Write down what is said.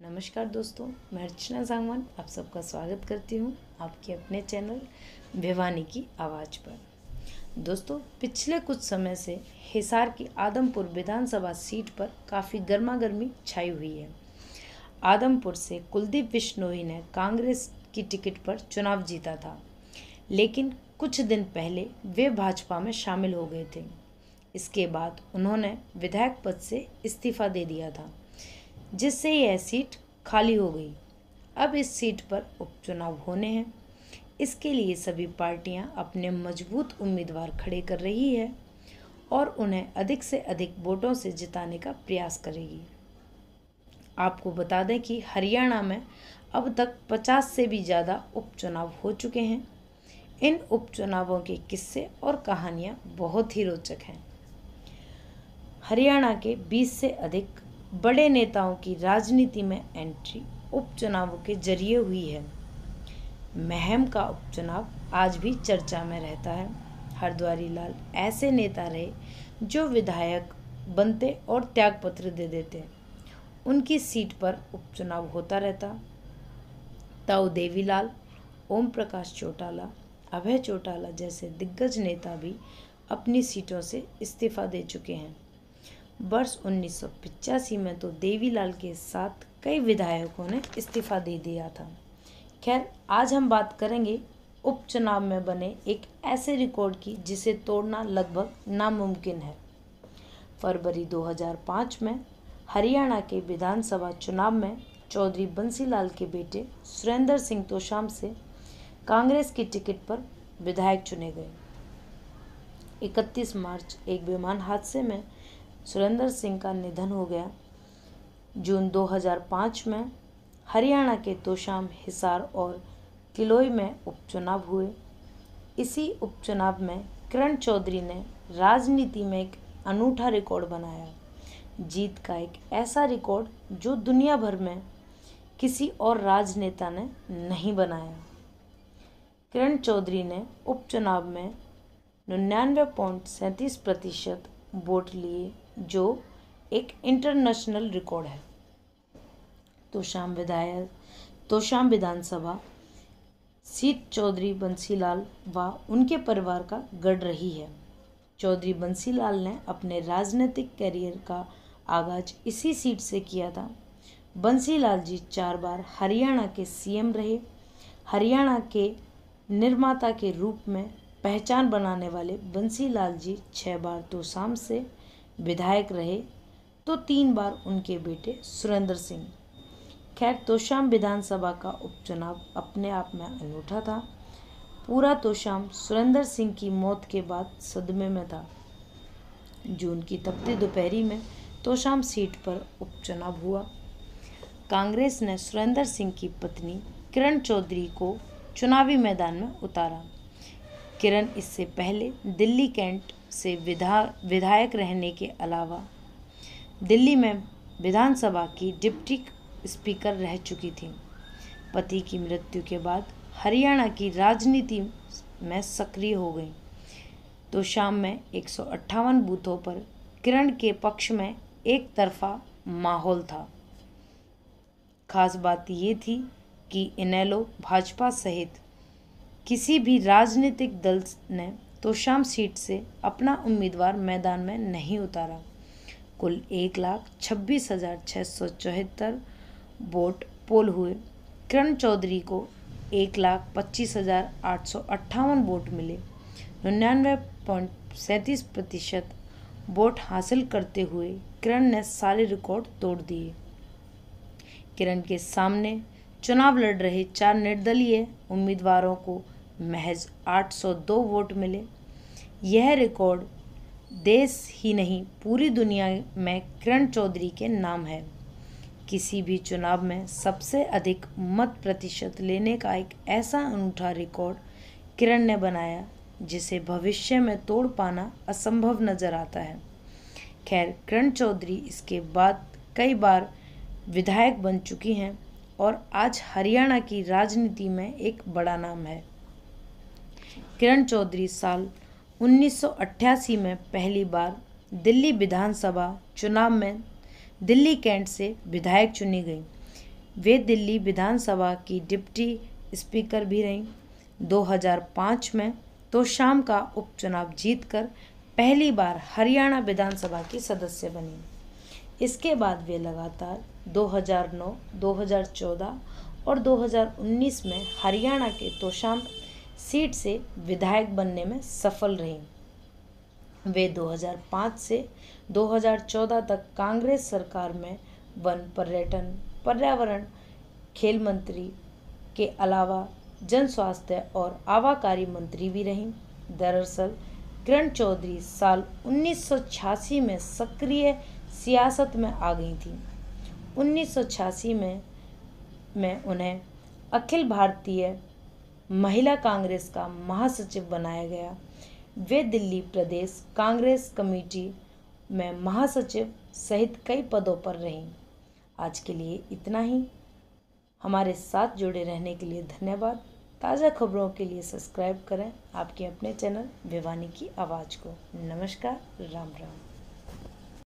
नमस्कार दोस्तों, मैं अर्चना सांगवान आप सबका स्वागत करती हूँ आपके अपने चैनल भिवानी की आवाज़ पर। दोस्तों, पिछले कुछ समय से हिसार की आदमपुर विधानसभा सीट पर काफ़ी गर्मागर्मी छाई हुई है। आदमपुर से कुलदीप बिश्नोई ने कांग्रेस की टिकट पर चुनाव जीता था, लेकिन कुछ दिन पहले वे भाजपा में शामिल हो गए थे। इसके बाद उन्होंने विधायक पद से इस्तीफा दे दिया था, जिससे यह सीट खाली हो गई। अब इस सीट पर उपचुनाव होने हैं। इसके लिए सभी पार्टियां अपने मजबूत उम्मीदवार खड़े कर रही है और उन्हें अधिक से अधिक वोटों से जिताने का प्रयास करेगी। आपको बता दें कि हरियाणा में अब तक 50 से भी ज़्यादा उपचुनाव हो चुके हैं। इन उपचुनावों के किस्से और कहानियां बहुत ही रोचक हैं। हरियाणा के 20 से अधिक बड़े नेताओं की राजनीति में एंट्री उपचुनावों के जरिए हुई है। महम का उपचुनाव आज भी चर्चा में रहता है। हरद्वारी लाल ऐसे नेता रहे जो विधायक बनते और त्यागपत्र दे देते। उनकी सीट पर उपचुनाव होता रहता। ताऊ देवीलाल, ओम प्रकाश चौटाला, अभय चौटाला जैसे दिग्गज नेता भी अपनी सीटों से इस्तीफा दे चुके हैं। वर्ष 1985 में तो देवीलाल के साथ कई विधायकों ने इस्तीफा दे दिया था। खैर, आज हम बात करेंगे उपचुनाव में बने एक ऐसे रिकॉर्ड की जिसे तोड़ना लगभग नामुमकिन है। फरवरी 2005 में हरियाणा के विधानसभा चुनाव में चौधरी बंसीलाल के बेटे सुरेंद्र सिंह तोशाम से कांग्रेस की टिकट पर विधायक चुने गए। 31 मार्च एक विमान हादसे में सुरेंद्र सिंह का निधन हो गया। जून 2005 में हरियाणा के तोशाम, हिसार और किलोई में उपचुनाव हुए। इसी उपचुनाव में किरण चौधरी ने राजनीति में एक अनूठा रिकॉर्ड बनाया, जीत का एक ऐसा रिकॉर्ड जो दुनिया भर में किसी और राजनेता ने नहीं बनाया। किरण चौधरी ने उपचुनाव में 99.37% वोट लिए, जो एक इंटरनेशनल रिकॉर्ड है। तोशाम विधानसभा सीट चौधरी बंसीलाल व उनके परिवार का गढ़ रही है। चौधरी बंसीलाल ने अपने राजनीतिक करियर का आगाज इसी सीट से किया था। बंसीलाल जी 4 बार हरियाणा के सीएम रहे। हरियाणा के निर्माता के रूप में पहचान बनाने वाले बंसीलाल जी 6 बार तोशाम से विधायक रहे, तो 3 बार उनके बेटे सुरेंद्र सिंह। खैर, तोशाम विधानसभा का उपचुनाव अपने आप में अनूठा था। पूरा तोशाम सुरेंद्र सिंह की मौत के बाद सदमे में था। जून की तपती दोपहरी में तोशाम सीट पर उपचुनाव हुआ। कांग्रेस ने सुरेंद्र सिंह की पत्नी किरण चौधरी को चुनावी मैदान में उतारा। किरण इससे पहले दिल्ली कैंट से विधायक रहने के अलावा दिल्ली में विधानसभा की डिप्टी स्पीकर रह चुकी थी। पति की मृत्यु के बाद हरियाणा की राजनीति में सक्रिय हो गई। तो शाम में 158 बूथों पर किरण के पक्ष में एक तरफा माहौल था। खास बात ये थी कि इनेलो भाजपा सहित किसी भी राजनीतिक दल ने तोशाम सीट से अपना उम्मीदवार मैदान में नहीं उतारा। कुल 1,26,674 वोट पोल हुए। किरण चौधरी को 1,25,858 वोट मिले। 99.37% वोट हासिल करते हुए किरण ने सारे रिकॉर्ड तोड़ दिए। किरण के सामने चुनाव लड़ रहे 4 निर्दलीय उम्मीदवारों को महज 802 वोट मिले। यह रिकॉर्ड देश ही नहीं पूरी दुनिया में किरण चौधरी के नाम है। किसी भी चुनाव में सबसे अधिक मत प्रतिशत लेने का एक ऐसा अनूठा रिकॉर्ड किरण ने बनाया, जिसे भविष्य में तोड़ पाना असंभव नजर आता है। खैर, किरण चौधरी इसके बाद कई बार विधायक बन चुकी हैं और आज हरियाणा की राजनीति में एक बड़ा नाम है। किरण चौधरी साल 1988 में पहली बार दिल्ली विधानसभा चुनाव में दिल्ली कैंट से विधायक चुनी गई। वे दिल्ली विधानसभा की डिप्टी स्पीकर भी रहीं। 2005 में तोशाम का उपचुनाव जीतकर पहली बार हरियाणा विधानसभा की सदस्य बनी। इसके बाद वे लगातार 2009, 2014 और 2019 में हरियाणा के तोशाम सीट से विधायक बनने में सफल रहीं। वे 2005 से 2014 तक कांग्रेस सरकार में वन, पर्यटन, पर्यावरण, खेल मंत्री के अलावा जन स्वास्थ्य और आवाकारी मंत्री भी रहीं। दरअसल किरण चौधरी साल 1986 में सक्रिय सियासत में आ गई थी। 1986 में उन्हें अखिल भारतीय महिला कांग्रेस का महासचिव बनाया गया। वे दिल्ली प्रदेश कांग्रेस कमेटी में महासचिव सहित कई पदों पर रहीं। आज के लिए इतना ही। हमारे साथ जुड़े रहने के लिए धन्यवाद। ताज़ा खबरों के लिए सब्सक्राइब करें आपके अपने चैनल भिवानी की आवाज़ को। नमस्कार, राम राम।